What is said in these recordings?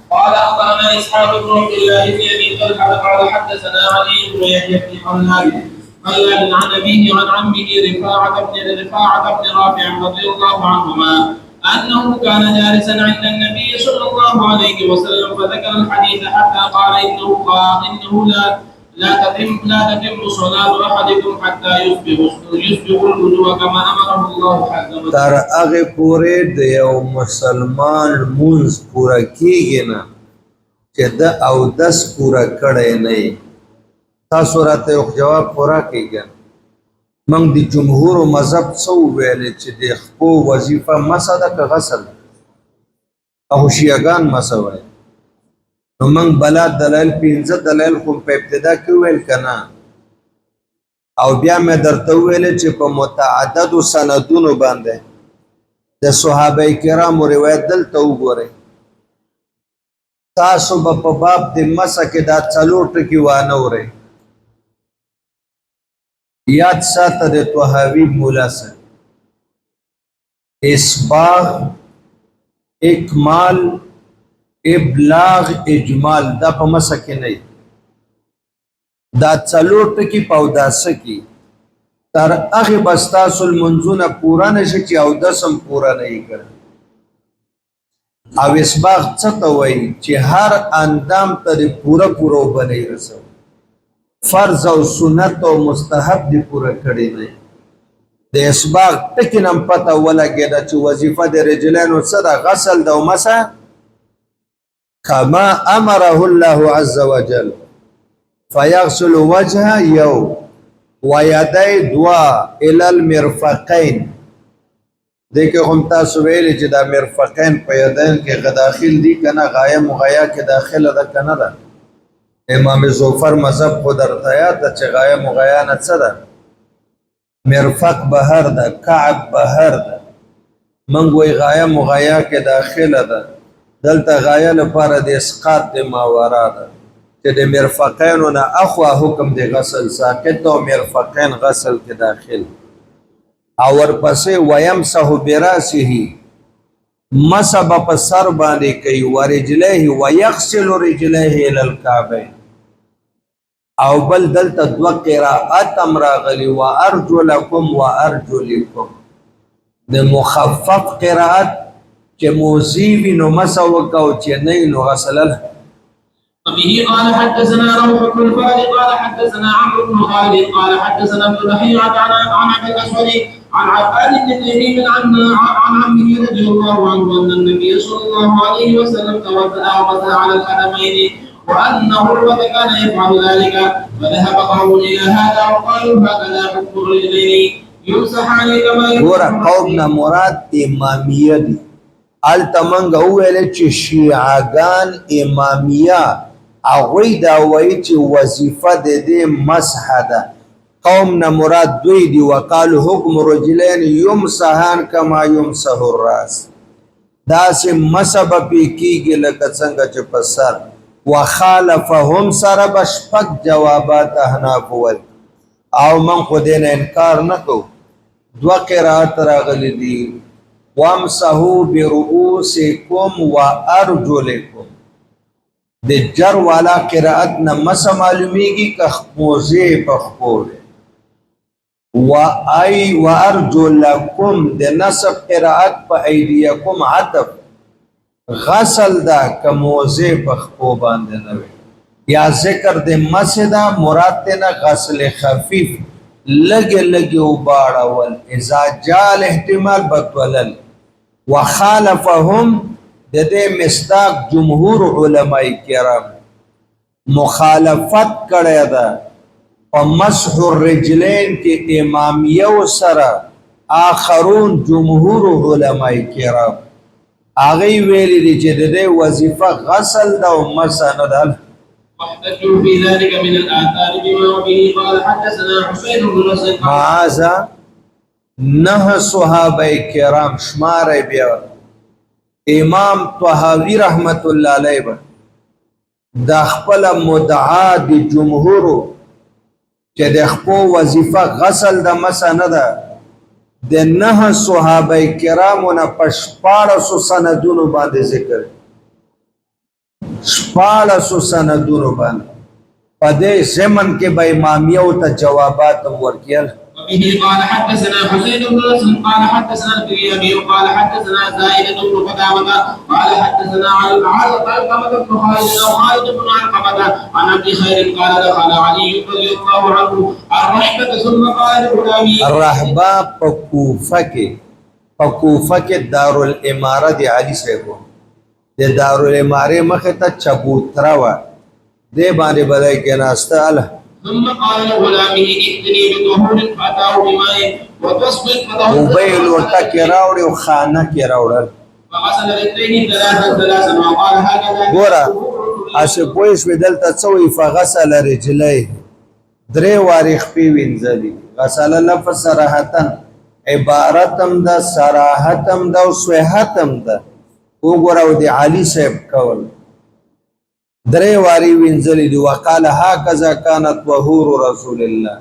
قال اخبرنا اسحاق بن عبد الله بن ابي طلحه قال حدثنا علي بن يحيى بن خلاد عن ابيه عن عمه رفاعه بن رافع رضي الله عنهما انه كان جالسا عند النبي صلى الله عليه وسلم فذكر الحديث حتى قال انه لا تتم صلاة أحدكم حتى يسبغ الوضوء كما أمره الله عز وجل. تر هغه پورې د یو مسلمان مونږ پورا کیږي نه چې د او دس پورا کړی نه تاسو راته یو جواب پورا کیږي موږ د جمهور مذهب څو ویل چې د خپل وظیفه مساده که غسل او شیعاګان مسوي نو موږ بلا دلایل 15 دلایل کوم په ابتدا کې ویل کنا او بیا مې درته ویل چې په متعدد سندونو باندې د صحابه کرامو روایت دلته وګورئ تاسو په باب د مسکه دا څلور ټکی وانه اورئ یاد ساته د طحاوی مولا سره اسباغ اکمال ابلاغ اجمال دا په مسکه نه دا څلور ټکی پاوداسه کی تر هغه بستاس المنزونه پورا نشي چې او دسم پورا نه کړ او اسباغ څه ته وایي چې هر اندام ته پورا وبني رسو فرض او سنت او مستحب دی پورا کړی نه د اسباغ ټکی نم پته ولګی چې وظیفه د رجلانو څه غسل د مسح كما امره الله عز وجل فيغسل وجهه يو ويدي دوا الى المرفقين دیکھو هم تاسو ویل چې دا مرفقین په یدین کې غداخل دي کنه غایه مغیا کې داخله ده کنه ده امام زوفر مذهب خود ارتیا ته چې غایه مغیا نه څه ده مرفق بهر ده کعب بهر ده من وی غایه مغیا کې داخله ده دلته غایه لپاره د اسقاط د ماورا ده چې د مرفقین نه اخوا حکم د غسل ساقط او مرفقین غسل کې داخل او ورپسې ويمسح براسه مسب په سر باندې کوي ورجله ويغسل رجليه الى الكعبين او بل دلته دو قراءات امراغلی وارجلكم وارجلكم د مخفف قراءت چې موزیوی نو مسوک او چې نه نو غسل وبه قال حدثنا روح بن الفارق قال حدثنا عمرو بن خالد قال حدثنا ابن لهيعة عن ابي الاسود عن عباد بن تهيم عن عمه رضي الله عنه ان النبي صلى الله عليه وسلم توضا ومسح على القدمين وانه كان يفعل ذلك فذهب قوم الى هذا وقالوا هكذا حكم الرجلين يمسحان كما يمسح قومنا مراد اماميه دي التمنګ ویل چې شیعاګان امامیه هغوی دا وایي چې وظیفه د دې مسح ده قوم نه مراد دوی دي وقالو حکم رجلین یمسحان کما یمسح الراس داسې مسح به پې کېږي لکه څنګه چې په سر وخالفهم سره به شپږ جوابات احناف ول او من خو دې نه انکار نه کوو دوه قرات راغلي دي وامسحوا برؤوسکم وارجلکم د جر والا قرائت نه مس معلومیږي که خپوزه په خپوله وارجلکم د نصب قرائت په ایدیکم عطف غسل دا کموزه په خپو باندې نه یا ذکر د مسدا مراد نه غسل خفیف لګ لګ وباړول اذا جال احتمال بتولل وخالفهم د دې مصداق جمهور علماء کرام مخالفت کړی ده په مسح الرجلین کې امامیه سره آخرون جمهور علماء کرام هغه ویلي دي چې د دې وظیفه غسل ده او مسح نه ده واحتجوا في ذلك من الآثار بما به قال حدثنا حسين بن نصر معاذ نه صحابه کرام شمار بیا امام طحاوی رحمت الله علیه د خپل مدعا د جمهور چې د خپل وظیفه غسل د مسح نه ده د نه صحابه کرامو نه پشپاړسو سندونو باندې ذکر شپاړسو سندونو باندې په دې زمن کې به امامیه او ته جوابات ورکړل. وبه قال حدثنا حسين بن مسلم قال حدثنا الكريمي قال حدثنا زائدة بن قدامة قال حدثنا علقمة بن خالد وخالد بن علقمة عن ابي خير قال دخل علي رضي الله عنه الرحبة ثم قال لغلامي الرحبه په کوفه کې دارالاماره د علي صاحب د دارالاماره مخه ته چبوترا و دې باندې بدای کې ناسته. ثم قال لغلامه ائتني بطهور فاتاه بماء وتصبغ موبایل ورته کې راوړ او خانه کې راوړل. فغسل رجليه ثلاثا وقال هكذا ګوره اشه پوه شو دلته څه وی فغسل رجليه درې واري خپې وینځلي. غسل لفظ صراحتن عبارتم د صراحتم د او صحتم د وګوره د علي صاحب کول درې واری وینځلې دي. وقاله هکذا كانت طهور رسول الله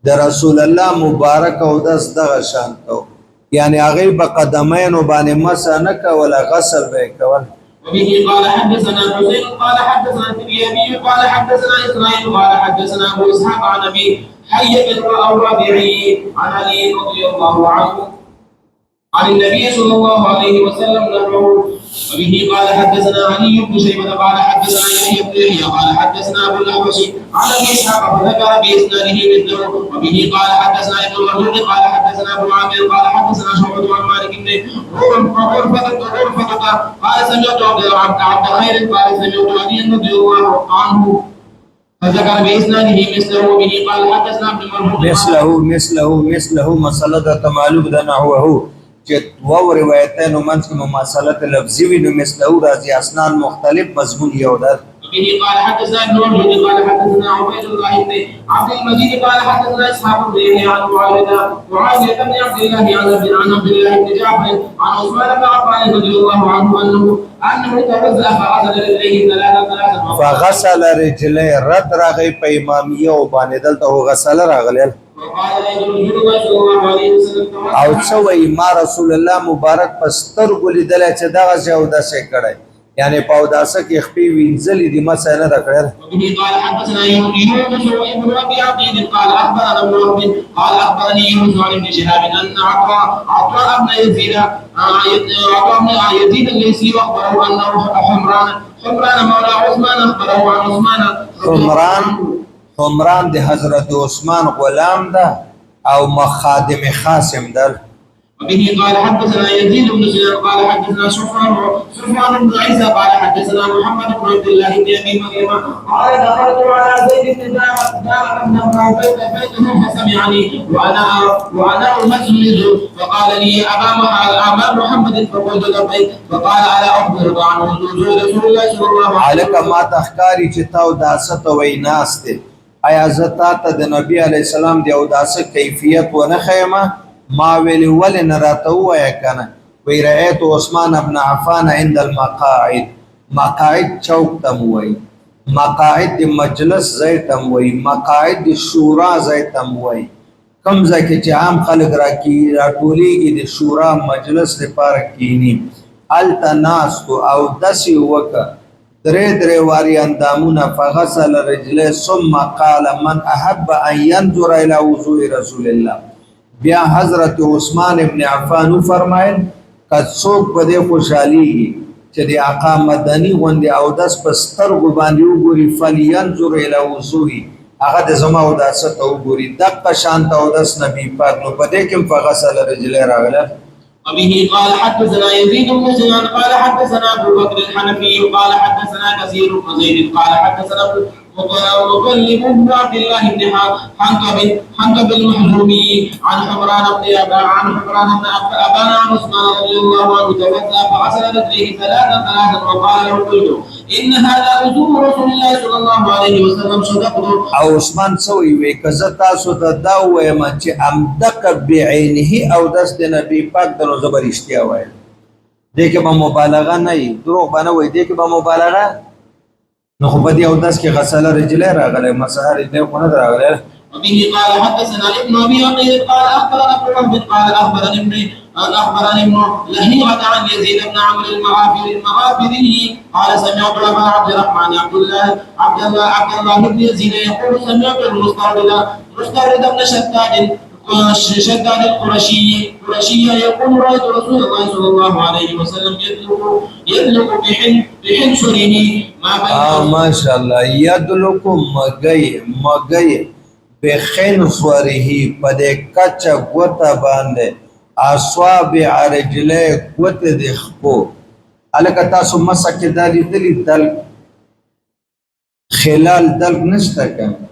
د رسول الله مبارک او داس دغه شانتو یعنی هغه په قدمینو باندې مسا نه کول غسل به کول. وبه قال حدثنا حسين قال حدثنا الكريمي قال حدثنا اسرائيل قال حدثنا ابو اسحاق عن ابي حي بن الربيعي عن علي رضي الله عنه عن النبي صلى الله عليه وسلم نحوه. وبه قال حدثنا علي بن شيبة قال حدثنا يحيى بن يحيى قال حدثنا ابو الاحوص عن ابي اسحاق فذكر باسناده مثله. وبه قال حدثنا ابن المهدي قال حدثنا ابو عامر قال حدثنا شعبة عن مالك بن عرفة قال سمعت عبد خير قال سمعت علي رضي الله عنه فذكر باسناده مثله. وبه قال حدثنا ابن المهدي مثله مسألة تمالوب ده نحوه چې دوه روایتونو منځ کې مماثلت لفظي وي نو مثله راځي اسناد مختلف مضمون یو ده. وبه قال حدثنا ابن عبيد قال حدثنا عبيد الله بن عبد المجيد قال حدثنا اسحاق بن يحيى عن معاوية بن عبد الله عن عبد الله بن جعفر عن عثمان بن عفان رضي الله عنه انه توضأ فغسل رجليه ثلاثا فغسل رجليه رد راغی په امامیه او باندې دلته غسل راغلی. او څو ما رسول الله مبارک پستر ګل دل چې دغه ځو د څه کړه یعنی په داسه کې خپې وینځلې دي مسله دا کړل. قال حدثنا يونس بن ابي عقيل قال اخبرنا ابن وهب قال اخبرني يونس عن ابن شهاب ان عطاء بن يزيد الليثي اخبره انه حمران مولى عثمان اخبره عن عثمان حمران د حضرت عثمان غلام ده او مخادم خاصم ده. وبه قال حدثنا يزيد بن سفيان قال حدثنا سفيان بن عيسى قال حدثنا محمد بن عبد الله بن ابي مريم قال دخلت على زيد بن دار بن بيته فسمعني وانا المسجد فقال لي ابا محمد فقلت لبيك فقال الا اخبرك عن رسول الله صلى الله عليه وسلم. عليك ما تخکاری چې تاو داسه ویناسته ایا زتا ته د نبی علی السلام دی او داسه کیفیت و نه خیمه ما ویلی ول نه راته وای کنه وی رایت عثمان ابن عفان عند المقاعد مقاعد چوک تم وای مقاعد مجلس زای تم وای مقاعد شورا زای تم وای کم ځکه چې عام خلک راکی راټولیږي د شورا مجلس لپاره کینی التناس او دسی وکه درې واری اندامونه فغسل رجله ثم قال من احب ان ينظر الى وضوء رسول الله. بیا حضرت عثمان ابن عفان فرمایل که څوک په دې خوشحالي چې د آقا مدني غوندې او داس په سترګو باندې وګوري فلینظر الى وضوء هغه د زما او داسه ته وګوري دغه شانت او داس نبی پاک نو په دې کې فغسل رجله راغله. وبه قال حدثنا يزيد بن سنان قال حدثنا ابو بكر الحنفي قال حدثنا كثير بن زيد قال حدثنا مغلب بن عبد الله بن حنقب المحزومي عن حمران بن ابان عثمان رضي الله عنه توضا فغسل رجليه ثلاثا وقال له قلت ان هذا وضوء رسول الله صلى الله عليه وسلم صدقت. او عثمان سوی وی کزه تاسو ته دا وایم چې امدک بعینه او داس د نبی پاک د زبر اشتیا وای دغه به مبالغه نه دروغ باندې وای دغه به مبالغه نو خو بدی او داس کې غسل رجله راغله مسحر دې کو نه راغله. وبه قال حدثنا ابن ابي عقيل قال اخبرنا ابن وهب قال اخبرني قال اخبرني ابن لهيعة عن يزيد بن عمرو المغافري قال سمعت ابا عبد الرحمن عبد الله بن يزيد يقول سمعت المستورد بن شداد القرشي يقول رايت رسول الله صلى الله عليه وسلم يدلك بحنصره ما شاء الله يدلك مگئی بخنصره پدې کچا غوتا باندې اصابع رجله غوت د خپو الکه تاسو مسکه دلی دل خلال دل نشته کنه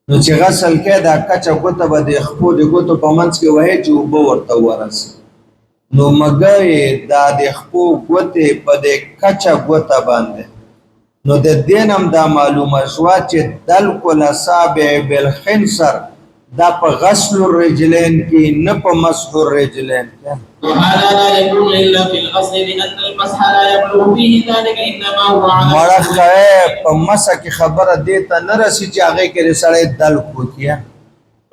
نو چې غسل کې دا کچا غوته به د خپو د غوتو په منځ کې وای چې وب ورته ورس نو مګي دا د خپو غوته په د کچا غوته باندې نو د دینم دا معلومه شو چې دل کول اصابع بالخنصر دا په غسل الرجلين کې نه په مسح الرجلين وهذا لا يكون الا في الاصل لان المسح لا يبلغ فيه ذلك انما هو على مرخه په مسح کې خبره دیته نه رسي چې هغه کې رسړې دل کوتیا.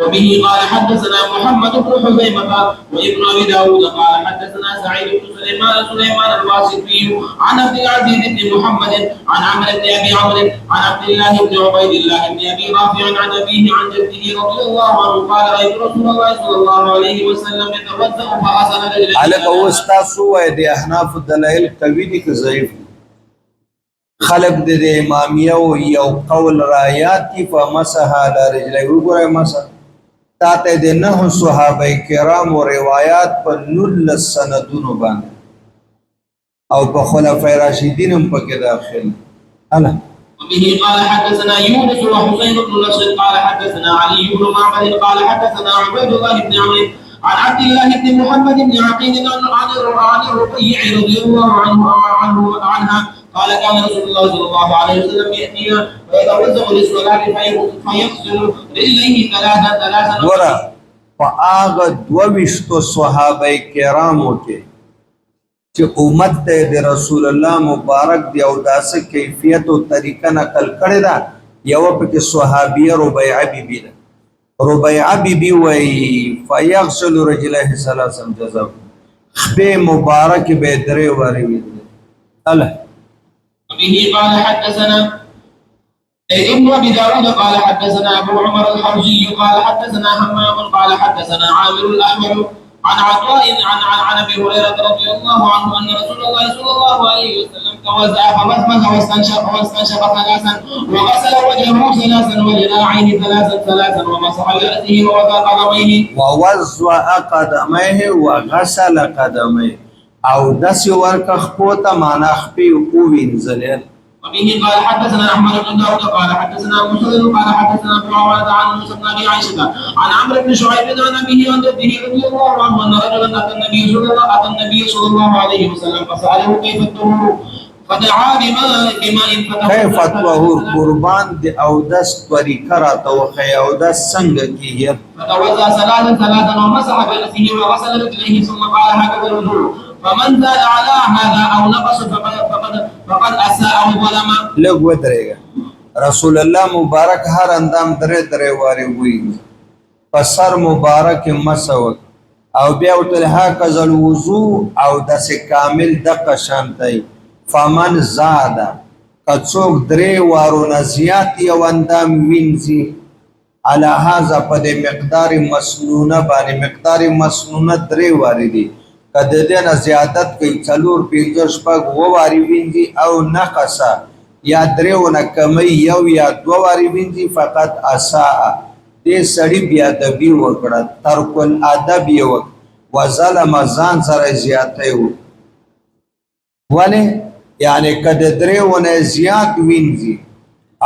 وبه قال حدثنا محمد بن حزيمة وابن ابي داود قال حدثنا سعيد بن سليمان الواسطي عن عبد العزيز بن محمد عن عمرو بن ابي عمرو عن عبد الله بن عبيد الله بن ابي رافع عن ابيه عن جده رضي الله عنه قال رايت رسول الله صلى الله عليه وسلم يتوضا فغسل رجليه. على اوستاسو و دي احناف دلائل قوي دي که ضعيف خلق د امامیه او یو قول رايات کی فمسح على رجليه وګوره مسح تاته د نه صحابه کرام او روایت په نل سندونو باندې او په خلفای راشدین هم پکې داخل الا. وبه قال حدثنا يونس وحسين بن نصر قال حدثنا علي بن معبد قال حدثنا عبيد الله بن عمرو عن عبد الله بن محمد بن عقيل عن الرقيع رضي الله عنها قال كان رسول الله صلى الله عليه وسلم يأتينا ويتوضأ للصلاة فيغسل رجليه ثلاثا ورا فآغا دوشتو صحابه کرامو کې چې امت ته د رسول الله مبارک دی او داسه کیفیت او طریقه نقل کړی دا یو پکې صحابیه ربيعه بیبی ده. ربيعه بیبی وای فیغسل رجله ثلاثا جزاء خبه مبارک به درې واری وی الله. وبه قال حدثنا ابن ابي داود قال حدثنا ابو عمر الحرزي قال حدثنا همام قال حدثنا عامر الاحمر عن عطاء عن ابي هريره رضي الله عنه ان رسول الله صلى الله عليه وسلم توزع فمزمز واستنشق ثلاثا وغسل وجهه ثلاثا وذراعيه ثلاثا ومسح راسه ووضع قدميه وغسل قدميه او دس ورک خپوته معنا خپي او وینځل. وبه قال حدثنا احمد بن داود قال حدثنا مسلم قال حدثنا ابو عوانة عن موسى بن ابي عائشه عن عمرو بن شعيب عن ابيه عن جده رضي الله عنه ان رجلا اتى النبي صلى الله عليه وسلم فساله كيف الطهور فدعا بماء كيف الطهور قربان دي او دس طریقه را توخی او دس څنګه کیږي فتوضا ثلاثا ومسح براسه وغسل رجليه ثم قال هكذا الوضوء فمن زاد على هذا او نقص فقد اساء وظلم. لږ ودرېږه رسول الله مبارک هر اندام درې واری وی پسر مبارک مسو او بیا وتل هکذا الوضوء او دس کامل دقه شانتای فمن زاد کڅوک درې وارونه زیات یو اندام وینځي على هذا په مقدار مسنونه باندې مقدار مسنونه درې واری دي کده دې نه زیادت کوي څلور پنځه شپږ واری وینځي او نقصا یا درېونه کمی یو یا دو واری وینځي فقط اساء دې سړی بیا ادبی وکړه ترک الادب یو وظلم ځان سره زیاته و ولی یعنی کده درېونه زیات وینځي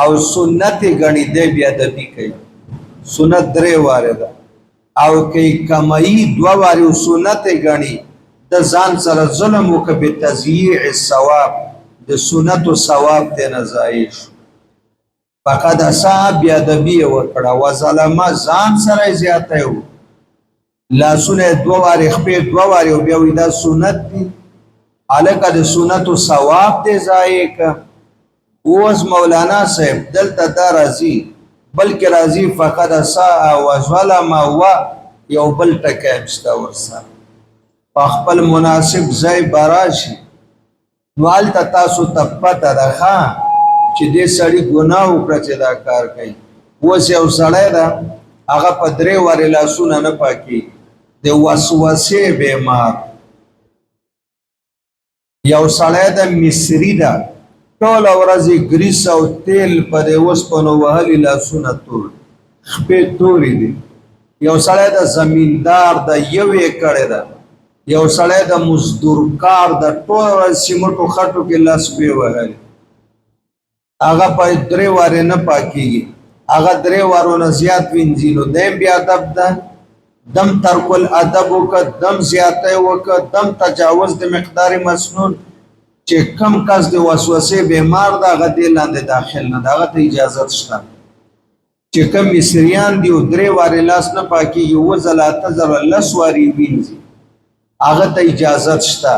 او سنت غنی دې بیا ادبی کوي سنت درې واره ده او کې کمی دو واری سنت غنی د ځان سره ظلم وکبه تضييع الثواب د سنت او ثواب د نزایش فقد اصحاب بیادبی وکړه وظلم ځان سره زیاته و لا سنه دو واری خپې دو واری او بیا ودا سنت دي الکه د سنت او ثواب د زایک اوس مولانا صاحب دلته دا راضي بلکې راضي فقد اصحاب وظلم و یو بل ټکه مستورسه په خپل مناسب ځای براشي نو هلته تاسو ته پته ده چې دې سړي ګناه وکړه چې دا کار کوي. اوس یو سړی ده هغه په 3 وارې لاسونه نه پاکي د وسوسې بیمار. یو سړی د مصري ده ټوله ورځ ګریس او تیل په دې اوسپنو وهلي لاسونه تور خپې تورې دي. یو سړی د زمیندار د 1 ایکړې ده. یو سړی د مزدور کار د ټوله ورځ سیمټو خټو کې لاس پې وهلي هغه په 3 وارې نه پاکیږي. هغه 3 وارو نه زیات وینځي نو دیم بیا ادب ده. دم ترک الادب وکړه، دم زیاتی وکړه، دم تجاوز د مقدار مسنون. چې کم کس د وسوسې بیمار ده هغه دې لاندې داخل نه ده، هغه ته اجازت شته. چې کم مصریان دي او 3 وارې لاس نه پاکیږي 7 ځله 8 ځله 10 وارې وینځي هغه ته اجازت شته.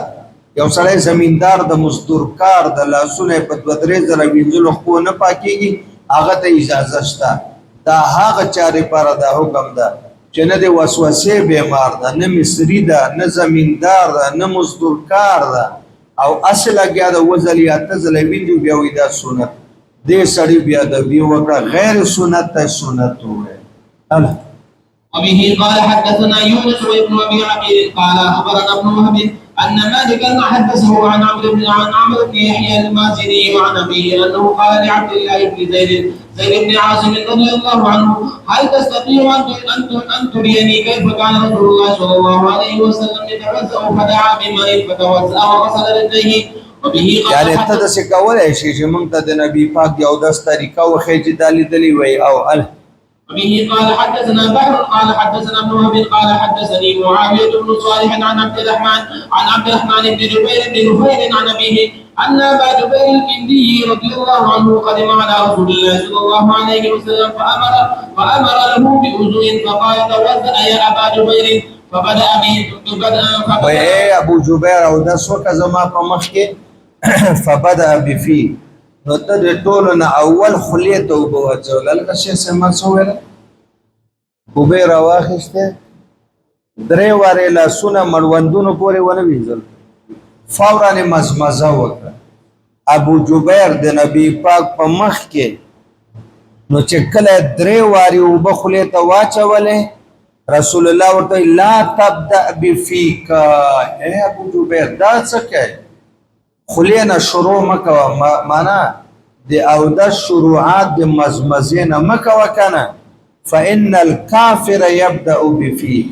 یو سړی زمیندار د مزدور کار د لاسونه په 2-3 ځله وینځلو خو نه پاکیږي هغه ته اجازه شته. دا هغه چا لپاره دا حکم ده چې نه د وسوسې بیمار ده، نه مصري ده، نه زمیندار ده، نه مزدور کار ده او اصل لګیا د 7 ځلې 8 ځله وینځي بیا وایي دا سنت. دې سړي بیا ادبي وکړه، غیر سنت ته سنت ووایه. وبه قال حدثنا يونس وابن ابي عقيل قال اخبرنا ابن وهب ان مالكا حدثه عن عمرو بن يحيى المازني وعن ابيه انه قال لعبد الله بن زيد بن عاصم رضي الله عنه هل تستطيع ان تريني كيف كان رسول الله صلى الله عليه وسلم يتوضا فدعا بماء فتوضا وغسل رجليه. وبه قال يعني ته داسې کولی شي چې موږ ته د نبي پاک یو داس طریقه وښیي چې دا لیدلې وی او وبه قال حدثنا بحر قال حدثنا ابن وهب قال حدثني معاويه بن صالح عن عبد الرحمن بن جبير بن نفيل عن ابيه ان ابا جبير الكندي رضي الله عنه قدم على رسول الله صلى الله عليه وسلم فامر له بوضوء فقال توضا يا ابا جبير فبدا ابو جبير او داس وکړه زما په مخ کې فبدا بفي نو ته د ټولو نه اول خولې ته اوبه واچول. هلته شیخ صاحب څه وویل؟ اوبه یې راواخیستې 3 وارې لاسونه مړوندونو پورې ونه وینځل، فورا یې مزمزه وکړه. ابو جبیر د نبي پاک په مخ کې نو چې کله 3 وارې اوبه خولې ته واچولې رسول الله ورته لا تبدأ بفیک. اے ابو جبیر دا څه کوي؟ خلی نه شروع مکوه، معنا د اودس شروعات د مزمزې نه مکوه کنه. فإن الكافر يبدأ بفيه.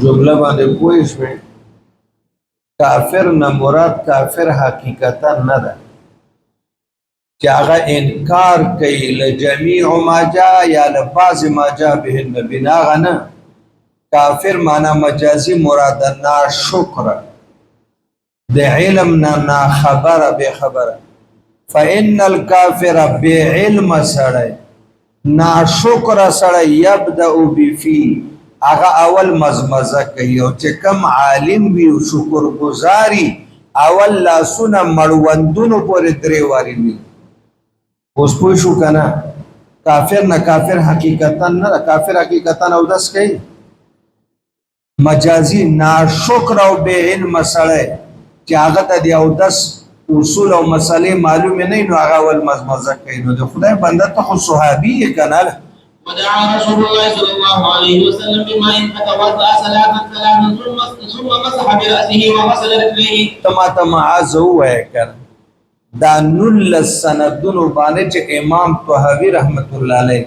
جمله باندې پوه شوې؟ کافر نه مراد کافر حقیقتا نه ده چې هغه انکار کوي لجمیع ما جاء یا لبعض ما جاء به النبي، نه هغه نه. کافر معنا مجازي مراد ناشکر د علم نه خبره به خبره. فإن الكافر بعلم سړی ناشکر سړی يبدأ بفي هغه اول مزمزه کوي او چې کم عالم وي او شکر گزاري اول لاسونه مړوندونو پورې 3 وارې وي. اوس پوه شو کنه؟ کافر نه کافر حقیقتا نه، کافر حقیقتا او داس کوي مجازي ناشکر او به علم سړی چې هغه ته د اودس اصول او مسلې معلومې نه نو هغه ول مزمزه کوي. نو د خدای بنده ته خو صحابي یې کنه. ودعا رسول الله صلى الله عليه وسلم بماء فتوضا ثلاثا ثم مسح براسه وغسل رجليه. تما معاذ وای کنه دا 19 سندونو باندې چې امام طحاوی رحمت الله علیه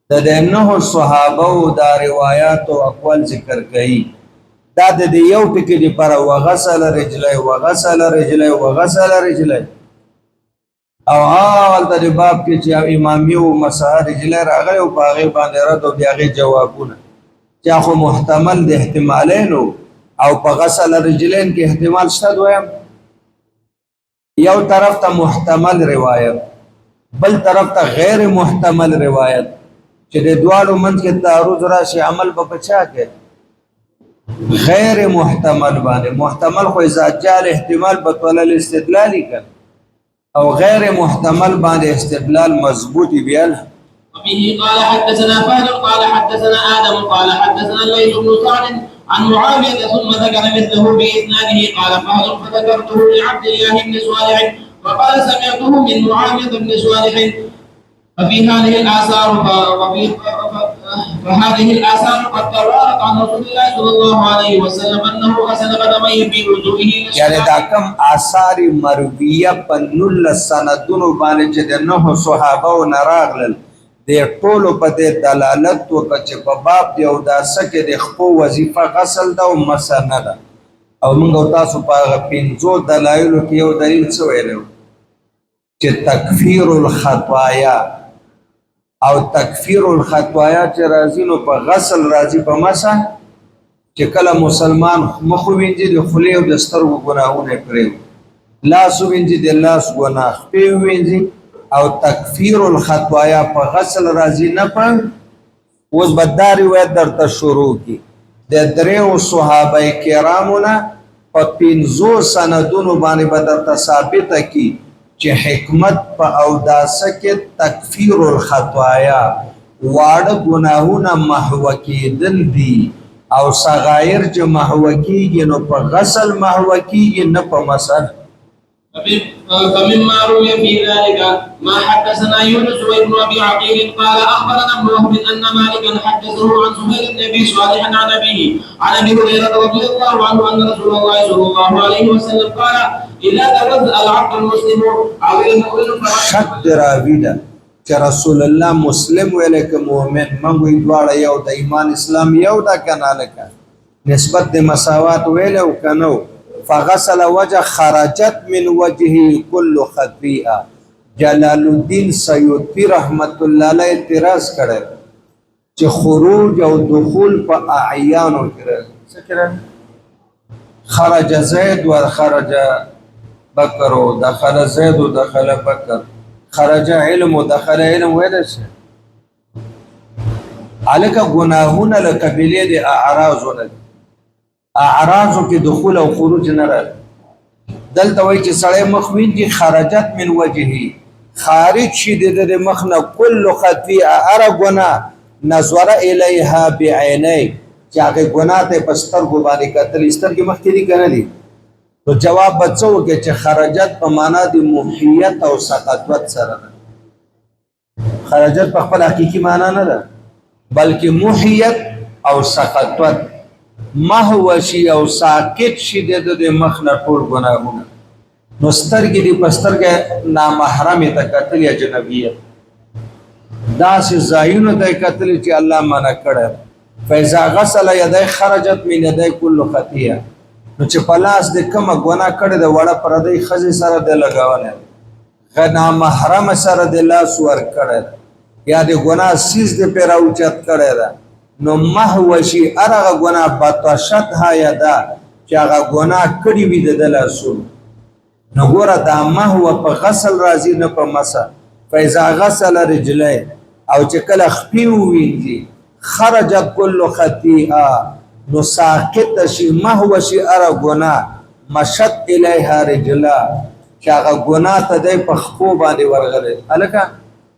د 9 صحابه او دا روایت او اقوال ذکر کړي. دا د یو ټکی لپاره وغسل رجلای وغسل رجلای وغسل رجلای او اول د باب کې چې امامي او مسح رجلای راغلی او باغې باندې رد او بیاغه جوابونه چې خو محتمل د احتمالین او په غسل رجلین کې احتمال شته. دویم یو طرف ته محتمل روایت بل طرف ته غیر محتمل روایت چې د دوالو منځ کې تعارض راشي عمل په بچا کې غیر محتمل باندې. محتمل خو اذا جاء احتمال بطل الاستدلال کړ او غیر محتمل باندې استدلال مضبوط بیان. وبه قال حدثنا فهد قال حدثنا آدم قال حدثنا الليث بن سعد عن معاوية ثم ذكر مثله بإسناده قال فهل فذكرته لعبد الله بن صالح فقال سمعته من معاوية بن صالح ففي هذه الآثار فهذه الآثار قد توارت عن رسول الله صلى الله عليه وسلم أنه غسل قدميه في وضوئه يعني دا کم آثار مرویه په 19 سندونو باندې چې د نوح صحابه نراغلل د ټولو په دې دلالت وکړي چې په باب دی او داسه کې د خپو وظیفه غسل ده او مسح نه ده او موږ تاسو په پنځو دلایلو کې یو دلیل څه ویلو چې تکفیر الخطایا او تکفیر الخطایا چې راځي نو په غسل راځي په مسح چې کله مسلمان مخ وینځي د خولې او د سترګو ګناهونه پرې لاس وینځي د لاس ګناه په وینځي او تکفیر الخطایا په غسل راځي نه په اوس بداري وای درته شروع کی د دریو صحابه کرامو نه په 500 سندونو باندې بدرته ثابته کی چې حکمت په اوداسه کې تکفیر الخطایا واړه ګناهونه محو کېدل دي او صغایر چې محو کېږي نو په غسل محو کېږي نه په مسح. فمما روي في ذلك ما حدثنا يونس وابن ابي عقيل قال اخبرنا ابن وهب ان مالكا حدثه عن سهيل بن ابي صالح عن ابيه عن ابي هريره رضي الله عنه ان رسول الله صلى الله عليه وسلم قال اذا توضا العبد المسلم او المؤمن شد راویدا چې رسول الله مسلم ویل ک مؤمن منګوي دواړه یو د ایمان اسلام یو دا کنه لکه نسبت د مساوات ویل او کنو فغسل وجه خرجت من وجهه كل خطيئه. جلال الدین سیوطی رحمت الله علیه اعتراض کړي چې خروج او دخول په اعیانو کې څه کړي خرج زید و خرج بکر و دخل زید و دخل بکر خرج علم و دخل علم ویل شي الک گناهونه لقبیله د اعراضونه اعراضو کې دخول او خروج نه راځي دلته وایي چې سړی مخ وینځي خرجت من وجهه خارج شي د مخ نه کل خطیئه ار ګناه نظر الیها بعینی چې هغه ګناه ته په سترګو باندې کتل سترګې مخ کې دي کنه دي تو جواب بچو کې چې خرجت په معنا د محیت او سقطوت سره خرجت په خپل حقيقي معنا نه ده بلکې محیت او سقطوت محو شي او ساکت شي د مخ نه ټول ګناهونه نو سترګې دي پسترګې نامحرم ته قتل یا جنبیت دا سه زایونه د قتل چې الله منع کړه فاذا غسل يديه خرجت من يديه كل خطيئه نو چې پلاس د کومه ګناه کړه د وړه پردی خزي سره د لگاونه غنا محرم سره د لاس ور کړه یا د ګناه سیز د پیراو چت کړه نو محو شي ارغه ګناه بطشت ها یدا چې هغه ګناه کړی وي د لاسو نو ګوره دا محو په غسل راځي نه په مسح فاذا غسل رجليه او چې کله خپي وینځي خرجت كل خطيئه نو ساکت شي محو شي ارغه ګناه مشت الیها رجلا چې هغه ګناه ته د په خپو باندې ورغله الکه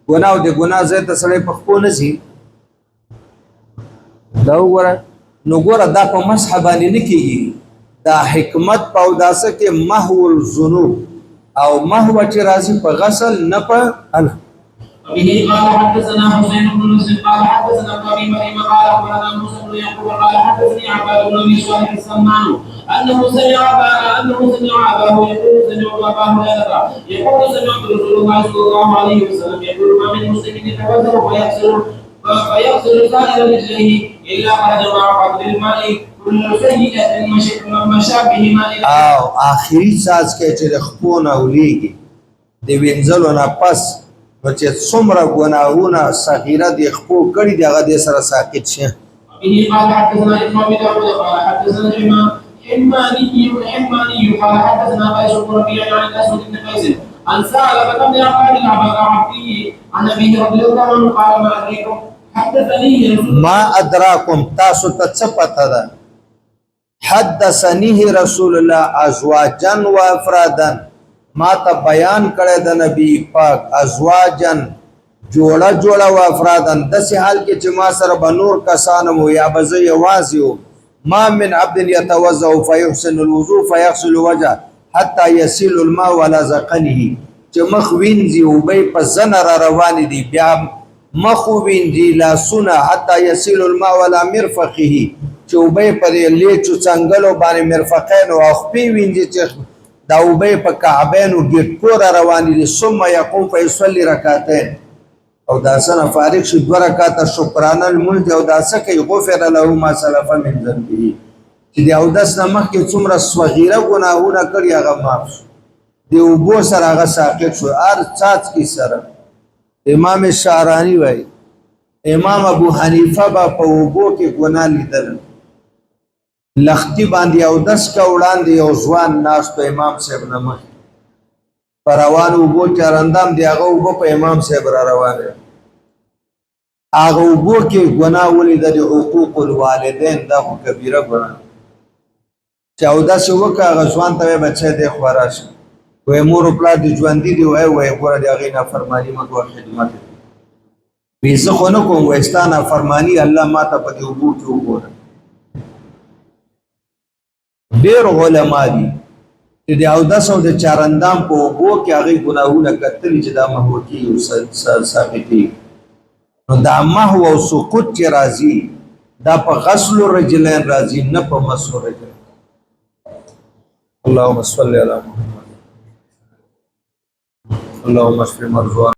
ګناه د ګناه زه ته سړی په خپو نه شي دا وګوره نو ګوره دا په مسح باندې نه کیږي دا حکمت په اوداسه کې محو الذنوب او محو چې راځي په غسل نه په انا به قال حدثنا حسين بن مسلم قال حدثنا ابي مريم قال اخبرنا موسى بن يعقوب قال حدثني عباد بن ابي صالح السمان انه سمع اباه يقول سمعت ابا هريره يقول سمعت رسول الله صلى الله عليه وسلم يقول ما من مسلم يتوضا فيغسل سائر رجليه الا خرج مع قدر الماء كل سيئه مشابه ماء او اخري ساز کې چې خپونه ولېږي د وینځلو نه پس نو چې څومره ګناهونه صغیره د خپو کړي دي هغه د سره ساکت شي به قال حدثنا ابن داود قال حدثنا حماني قال حدثنا قيس بن ربيع عن الاسود بن قيس عن ثعلبة بن عقاد العبدي عن ابيه رضي الله عنه قال ما ادريكم حدثني ما ادراكم تاسو ته څه پته ده حدثني رسول الله ازواجا و افرادا ما ته بیان کړی د نبی پاک ازواجن جوړه جوړه و افرادن د سه حال کې چې ما سره بنور کسانم یا بزه یوازیو ما من عبد يتوضا فيحسن الوضوء فيغسل وجهه حتى يسيل الماء على ذقنه چې مخ وینځي او به په زنه را روان دي بیا مخ وینځي لاسونه حتى يسيل الماء على مرفقه چې او به په لیچو څنګهلو باندې مرفقین او خپې وینځي چې دا او به په کعبین او ګټکو را روان دي ثم يقوم فيصلي ركعتين او دا سنه فارغ شي 2 رکعات شکرانه الملک او دا سکه غفر له ما سلف من ذنبه چې دی او داس نمخ کې څومره صغیره ګناهونه کړی هغه معاف شو دی وبو سره هغه ساقط شو ار چاڅ کی سره امام شعرانی وای امام ابو حنیفه با په وبو کې ګناه لیدل لختی باندې او داس کا وړاندې یو ځوان ناس په امام صاحب نمخ پروان وبو چرندام دی هغه وبو په امام صاحب را روانه هغه وبو کې ګناه ولید د حقوق الوالدین دا خو کبیره ګناه چاودا شو کا غزوان ته بچی دی خوراش وې مور خپل د ژوند دی وای ګور دی هغه نه فرمانی مکو خدمت وی زه خو نه کوم وستانه فرمانی الله ما ته په وبو کې وګور ډیر علما دي چې د اودس او د چارندام په وبو کې هغه ګناهونه کتل چې دا محوکی او ثابتي نو دا محو او سقوط چې راځي دا په غسل الرجلین راځي نه په مسح الرجلین اللهم صل على محمد اللهم اشف مرضانا